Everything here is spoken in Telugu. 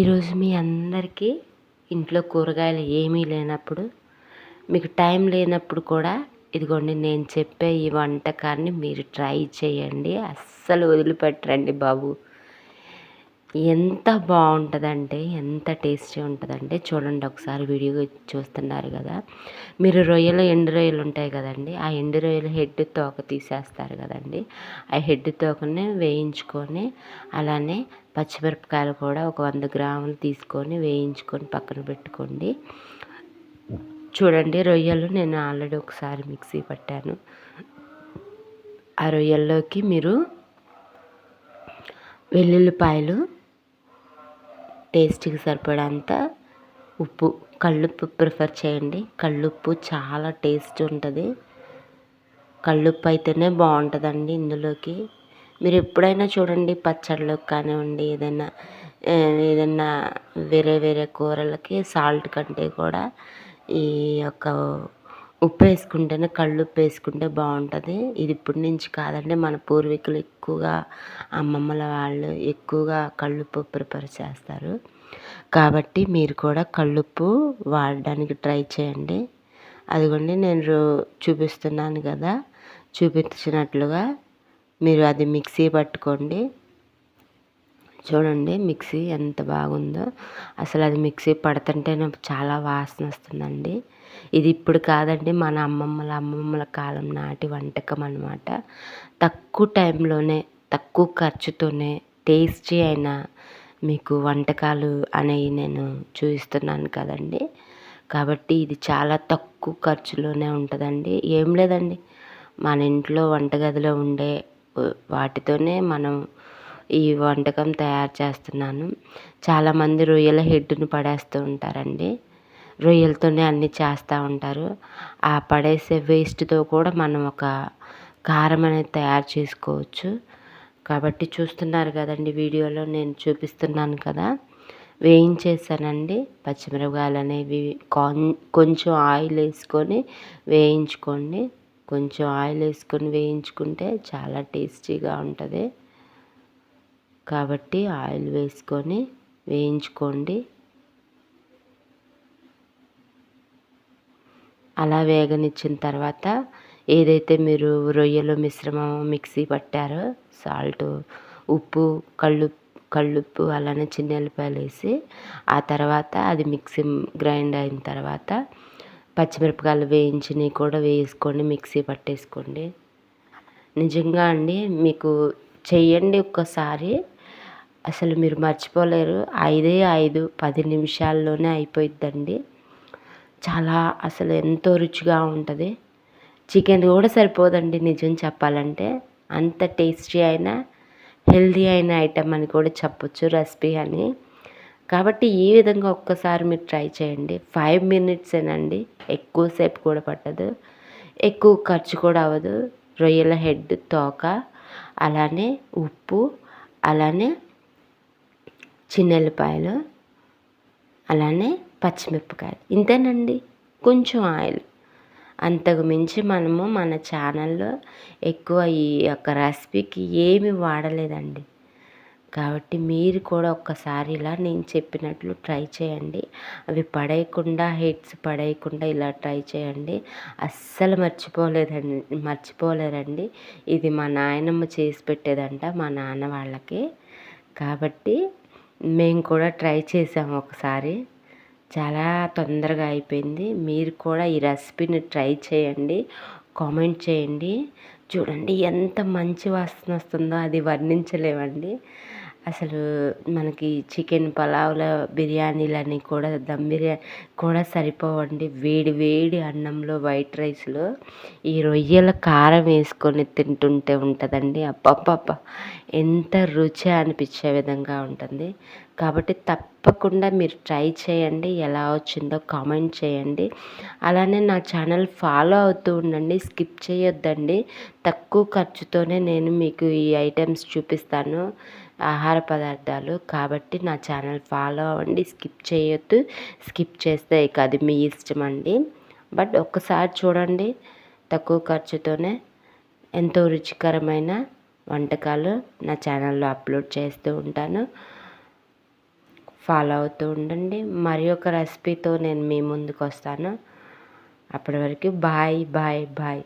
ఈరోజు మీ అందరికీ ఇంట్లో కూరగాయలు ఏమీ లేనప్పుడు, మీకు టైం లేనప్పుడు కూడా ఇదిగోండి నేను చెప్పే ఈ వంటకాన్ని మీరు ట్రై చేయండి. అస్సలు వదిలిపెట్టరండి బాబు. ఎంత బాగుంటుందంటే, ఎంత టేస్టీ ఉంటుందంటే చూడండి ఒకసారి వీడియో చూస్తున్నారు కదా. మీరు ఎండు రొయ్యలు ఉంటాయి కదండి, ఆ ఎండు రొయ్యల హెడ్ తోక తీసేస్తారు కదండి. ఆ హెడ్ తోకని వేయించుకొని, అలానే పచ్చిమిరపకాయలు కూడా ఒక 100 గ్రాములు తీసుకొని వేయించుకొని పక్కన పెట్టుకోండి. చూడండి రొయ్యలు నేను ఆల్రెడీ ఒకసారి మిక్సీ పట్టాను. ఆ రొయ్యల్లోకి మీరు వెల్లుల్లిపాయలు, టేస్ట్కి సరిపడంత ఉప్పు, కల్లుప్పు ప్రిఫర్ చేయండి. కల్లుప్పు చాలా టేస్ట్ ఉంటుంది. కల్లుప్పు అయితేనే బాగుంటుందండి ఇందులోకి. మీరు ఎప్పుడైనా చూడండి పచ్చళ్ళకి కానివ్వండి, ఏదైనా వేరే వేరే కూరలకి సాల్ట్ కంటే కూడా ఈ యొక్క ఉప్పు వేసుకుంటేనే, కల్లుప్పు వేసుకుంటే బాగుంటుంది. ఇది ఇప్పటి నుంచి కాదండి, మన పూర్వీకులు ఎక్కువగా, అమ్మమ్మల వాళ్ళు ఎక్కువగా కల్లుప్పు ప్రిపేర్ చేస్తారు. కాబట్టి మీరు కూడా కల్లుప్పు వాడడానికి ట్రై చేయండి. అదిగోండి నేను చూపిస్తున్నాను కదా, చూపించినట్లుగా మీరు అది మిక్సీ పట్టుకోండి. చూడండి మిక్సీ ఎంత బాగుందో. అసలు అది మిక్సీ పడుతుంటే చాలా వాసన వస్తుందండి. ఇది ఇప్పుడు కాదండి, మన అమ్మమ్మల కాలం నాటి వంటకం అన్నమాట. తక్కువ టైంలోనే, తక్కువ ఖర్చుతోనే టేస్టీ అయిన మీకు వంటకాలు అనేవి నేను చూపిస్తున్నాను కదండి. కాబట్టి ఇది చాలా తక్కువ ఖర్చులోనే ఉంటుందండి. ఏం లేదండి, మన ఇంట్లో వంటగదిలో ఉండే వాటితోనే మనం ఈ వంటకం తయారు చేస్తున్నాను. చాలామంది రొయ్యల హెడ్డును పడేస్తూ ఉంటారండి. రొయ్యలతోనే అన్నీ చేస్తూ ఉంటారు. ఆ పడేసే వేస్ట్తో కూడా మనం ఒక కారం అనేది తయారు చేసుకోవచ్చు. కాబట్టి చూస్తున్నారు కదండి, వీడియోలో నేను చూపిస్తున్నాను కదా, వేయించేసానండి. పచ్చిమిరపకాయలు అనేవి కొంచెం ఆయిల్ వేసుకొని వేయించుకోండి. కొంచెం ఆయిల్ వేసుకొని వేయించుకుంటే చాలా టేస్టీగా ఉంటుంది. కాబట్టి ఆయిల్ వేసుకొని వేయించుకోండి. అలా వేగనిచ్చిన తర్వాత ఏదైతే మీరు రొయ్యలు మిశ్రమం మిక్సీ పట్టారో, సాల్ట్, ఉప్పు, కల్లుప్పు అలానే చిన్న ఎల్లిపాయలు వేసి, ఆ తర్వాత అది మిక్సీ గ్రైండ్ అయిన తర్వాత పచ్చిమిరపకాయలు వేయించినవి కూడా వేసుకొని మిక్సీ పట్టేసుకోండి. నిజంగా అండి, మీకు చెయ్యండి ఒక్కసారి, అసలు మీరు మర్చిపోలేరు. 5 నిమిషాల్లోనే అయిపోయిద్దండి. చాలా అసలు ఎంతో రుచిగా ఉంటుంది. చికెన్ కూడా సరిపోదండి నిజం చెప్పాలంటే. అంత టేస్టీ అయిన హెల్దీ అయిన ఐటెం అని కూడా చెప్పొచ్చు, రెసిపీ అని. కాబట్టి ఈ విధంగా ఒక్కసారి మీరు ట్రై చేయండి. 5 మినిట్సేనండి, ఎక్కువసేపు కూడా పట్టదు, ఎక్కువ ఖర్చు కూడా అవ్వదు. రొయ్యల హెడ్ తోక, అలానే ఉప్పు, అలానే చిన్నెల్లిపాయలు, అలానే పచ్చిమిరపకాయలు, ఇంతేనండి. కొంచెం ఆయిల్, అంతకు మించి మనము మన ఛానల్లో ఎక్కువ ఈ యొక్క రెసిపీకి ఏమి వాడలేదండి. కాబట్టి మీరు కూడా ఒక్కసారి ఇలా నేను చెప్పినట్లు ట్రై చేయండి. అవి పడేయకుండా, హెడ్స్ పడేయకుండా ఇలా ట్రై చేయండి. అస్సలు మర్చిపోలేరండి. ఇది మా నాయనమ్మ చేసి పెట్టేదంట మా నాన్న వాళ్ళకి. కాబట్టి మేము కూడా ట్రై చేసాము ఒకసారి. చాలా తొందరగా అయిపోయింది. మీరు కూడా ఈ రెసిపీని ట్రై చేయండి, కామెంట్ చేయండి. చూడండి ఎంత మంచి వాసన వస్తుందో, అది వర్ణించలేమండి. అసలు మనకి చికెన్ పలావ్ల బిర్యానీలని కూడా, దమ్ బిర్యానీ కూడా సరిపోవండి. వేడి వేడి అన్నంలో, వైట్ రైస్లో ఈ రొయ్యల కారం వేసుకొని తింటుంటే ఉంటుందండి, అబ్బబ్బబ్బ ఎంత రుచి అనిపించే విధంగా ఉంటుంది. కాబట్టి తప్పకుండా మీరు ట్రై చేయండి. ఎలా వచ్చిందో కామెంట్ చేయండి. అలానే నా ఛానల్ ఫాలో అవుతూ ఉండండి, స్కిప్ చేయొద్దండి. తక్కువ ఖర్చుతోనే నేను మీకు ఈ ఐటమ్స్ చూపిస్తాను, ఆహార పదార్థాలు. కాబట్టి నా ఛానల్ ఫాలో అవ్వండి, స్కిప్ చేయొద్దు. స్కిప్ చేస్తే ఇక అది మీ ఇష్టం అండి. బట్ ఒక్కసారి చూడండి, తక్కువ ఖర్చుతోనే ఎంతో రుచికరమైన వంటకాలు నా ఛానల్లో అప్లోడ్ చేస్తూ ఉంటాను. ఫాలో అవుతూ ఉండండి. మరి ఒక రెసిపీతో నేను మీ ముందుకు వస్తాను. అప్పటి వరకు బాయ్ బాయ్ బాయ్.